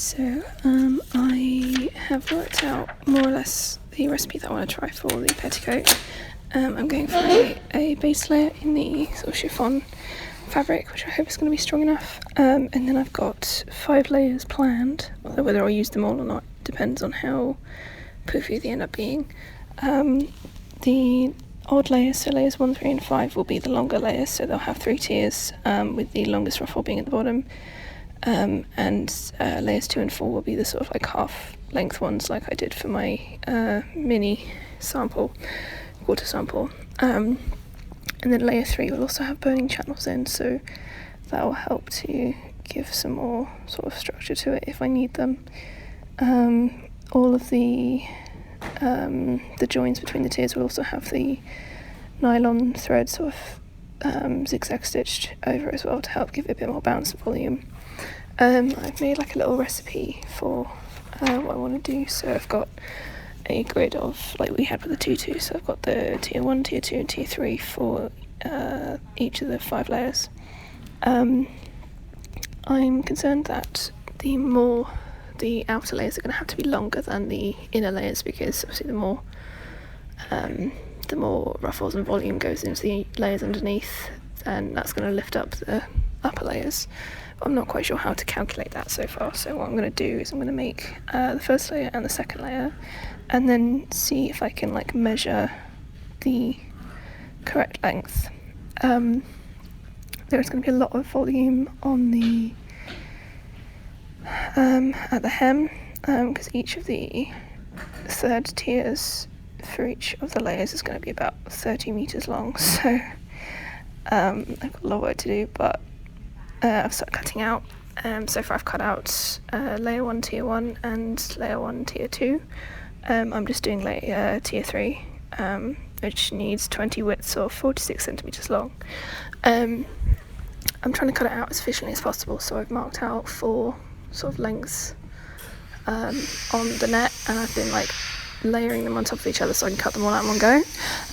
So I have worked out more or less the recipe that I want to try for the petticoat. I'm going for a base layer in the sort of chiffon fabric, which I hope is going to be strong enough. And then I've got 5 layers planned, although whether I'll use them all or not depends on how poofy they end up being. The odd layers, so layers 1, 3 and 5 will be the longer layers, so they'll have 3 tiers, with the longest ruffle being at the bottom. And layers 2 and 4 will be the sort of like half length ones like I did for my mini sample, water sample. And then layer 3 will also have burning channels in, so that will help to give some more sort of structure to it if I need them. All of the joins between the tiers will also have the nylon thread sort of zigzag stitched over as well to help give it a bit more bounce and volume. I've made like a little recipe for what I want to do, so I've got a grid of, like we had with the tutu, so I've got the tier 1, tier 2 and tier 3 for each of the 5 layers. I'm concerned that the outer layers are going to have to be longer than the inner layers, because obviously the more ruffles and volume goes into the layers underneath, then that's going to lift up the upper layers. I'm not quite sure how to calculate that so far, so what I'm going to do is I'm going to make the first layer and the second layer, and then see if I can like measure the correct length. There's going to be a lot of volume on the at the hem, because each of the third tiers for each of the layers is going to be about 30 meters long, so I've got a lot of work to do, but I've started cutting out. So far I've cut out layer 1 tier 1 and layer 1 tier 2. I'm just doing layer tier 3, which needs 20 widths or 46 centimeters long. I'm trying to cut it out as efficiently as possible, so I've marked out 4 sort of lengths on the net, and I've been like layering them on top of each other so I can cut them all out in one go.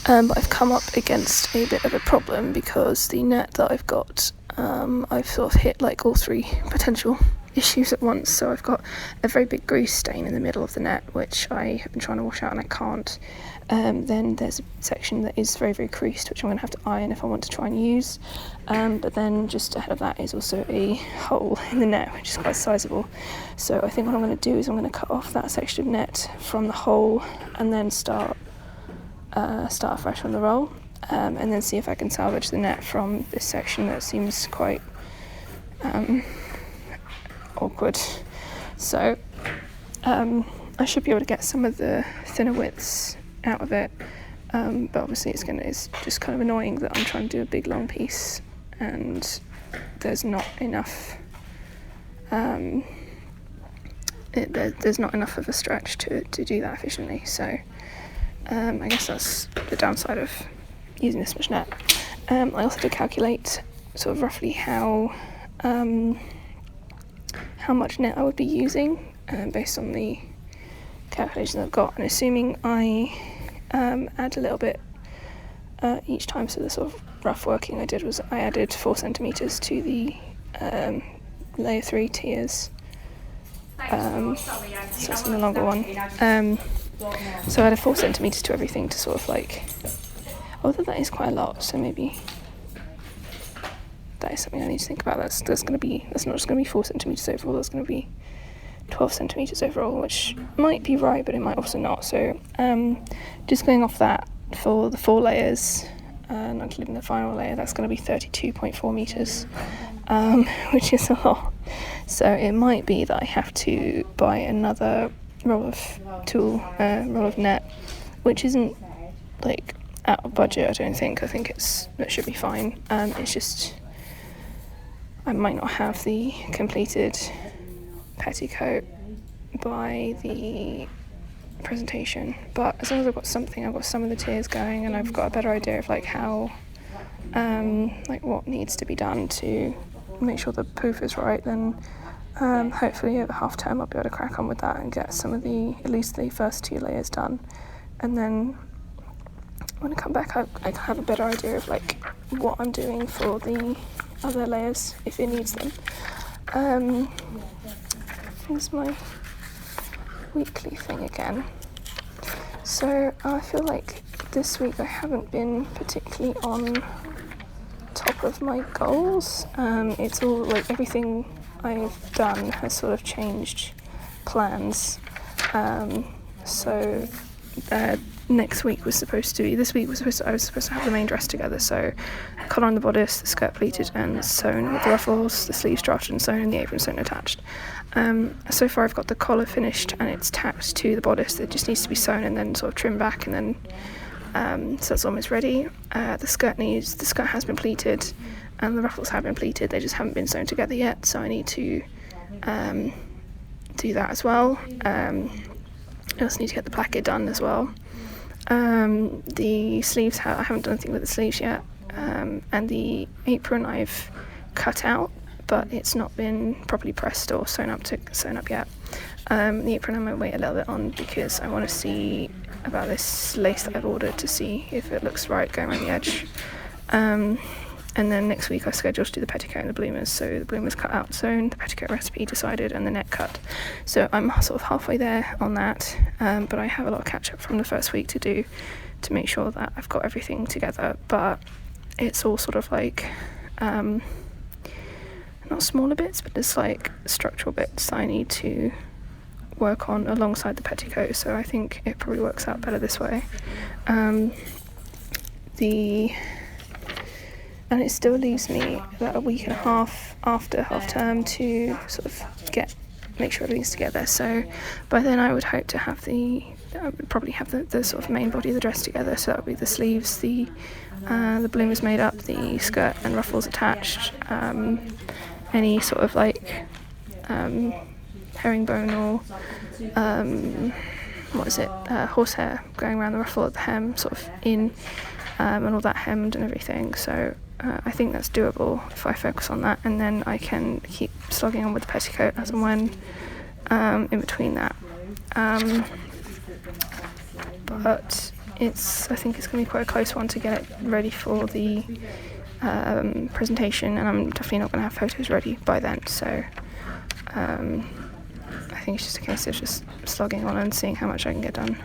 But I've come up against a bit of a problem because the net that I've got, I've sort of hit like all 3 potential issues at once. So I've got a very big grease stain in the middle of the net, which I have been trying to wash out and I can't. Then there's a section that is very, very creased, which I'm going to have to iron if I want to try and use. But then just ahead of that is also a hole in the net, which is quite sizable. So I think what I'm going to do is I'm going to cut off that section of net from the hole and then start fresh on the roll, and then see if I can salvage the net from this section that seems quite awkward. So I should be able to get some of the thinner widths out of it, but obviously it's just kind of annoying that I'm trying to do a big long piece and there's not enough there's not enough of a stretch to do that efficiently. So I guess that's the downside of using this much net. I also did calculate sort of roughly how much net I would be using based on the calculations I've got, and assuming I add a little bit each time. So the sort of rough working I did was I added 4 centimeters to the layer 3 tiers, so it's the longer one. So I added 4 centimeters to everything to sort of like, although that is quite a lot, so maybe that is something I need to think about. That's not just going to be 4 centimeters overall, that's going to be 12 centimeters overall, which might be right, but it might also not. So just going off that for the 4 layers, not including the final layer, that's going to be 32.4 meters, which is a lot. So it might be that I have to buy another roll of net, which isn't like out of budget, I don't think. I think it should be fine. It's just I might not have the completed petticoat by the presentation, but as long as I've got something, I've got some of the tiers going, and I've got a better idea of like how like what needs to be done to make sure the poof is right, then hopefully at the half term I'll be able to crack on with that and get some of at least the first 2 layers done, and then when I come back I have a better idea of like what I'm doing for the other layers if it needs them. starting as my weekly thing again. So I feel like this week I haven't been particularly on top of my goals. It's all like everything I've done has sort of changed plans. So next week was supposed to be, I was supposed to have the main dress together, so collar on the bodice, the skirt pleated and sewn with the ruffles, the sleeves drafted and sewn, and the apron sewn and attached. So far I've got the collar finished and it's tacked to the bodice. It just needs to be sewn and then sort of trimmed back, and then so that's almost ready. The skirt has been pleated and the ruffles have been pleated, they just haven't been sewn together yet, so I need to do that as well. I also need to get the placket done as well. The sleeves, I haven't done anything with the sleeves yet, and the apron I've cut out, but it's not been properly pressed or sewn up yet. The apron I might wait a little bit on because I want to see about this lace that I've ordered to see if it looks right going around the edge. And then next week I scheduled to do the petticoat and the bloomers. So the bloomers cut out, sewn, the petticoat recipe decided, and the neck cut. So I'm sort of halfway there on that, but I have a lot of catch up from the first week to do to make sure that I've got everything together. But it's all sort of like not smaller bits, but it's like structural bits that I need to work on alongside the petticoat. So I think it probably works out better this way. And it still leaves me about a week and a half after half term to sort of make sure everything's together. So by then I would hope to have the sort of main body of the dress together. So that would be the sleeves, the bloomers made up, the skirt and ruffles attached, any sort of like herringbone or horsehair going around the ruffle at the hem, sort of in, and all that hemmed and everything. So I think that's doable if I focus on that, and then I can keep slogging on with the petticoat as and when in between that. But I think it's going to be quite a close one to get it ready for the presentation, and I'm definitely not going to have photos ready by then. So I think it's just a case of just slogging on and seeing how much I can get done.